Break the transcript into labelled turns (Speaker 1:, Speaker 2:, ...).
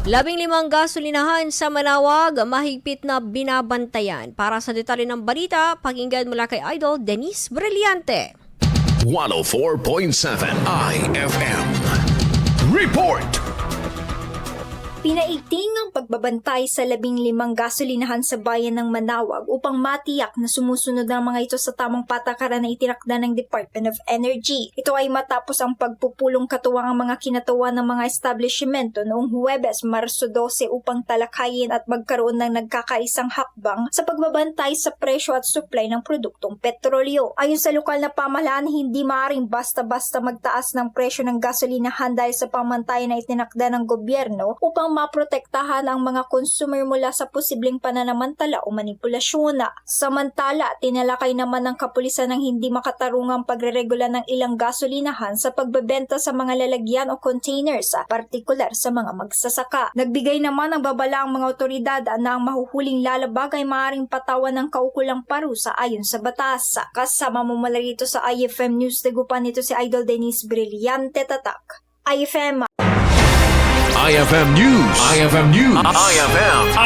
Speaker 1: 15 gasolinahan sa Manaoag, mahigpit na binabantayan. Para sa detalye ng balita, pakinggan mula kay Idol Denise Brillante.
Speaker 2: 104.7 IFM. Report!
Speaker 3: Pinaigting ang pagbabantay sa 15 gasolinahan sa bayan ng Manaoag upang matiyak na sumusunod ang mga ito sa tamang patakaran na itinakda ng Department of Energy. Ito ay matapos ang pagpupulong katuwang ang mga kinatuwa ng mga establishmento noong Huwebes, Marso 12 upang talakayin at magkaroon ng nagkakaisang hakbang sa pagbabantay sa presyo at supply ng produktong petrolyo. Ayon sa lokal na pamahalaan, hindi maaaring basta-basta magtaas ng presyo ng gasolinahan dahil sa pamantayan na itinakda ng gobyerno upang maprotektahan ang mga consumer mula sa posibleng pananamantala o manipulasyon. Samantala, tinalakay naman ng kapulisan ng hindi makatarungang pagreregula ng ilang gasolinahan sa pagbebenta sa mga lalagyan o containers, partikular sa mga magsasaka. Nagbigay naman ng babala ang mga otoridad na ang mahuhuling lalabag ay maaaring patawan ng kaukulang parusa ayon sa batas. Kasama mo mula rito sa IFM News, dagupan nito si Idol Denise Brillante, Tatak. IFM.
Speaker 2: IFM News. IFM News. IFM.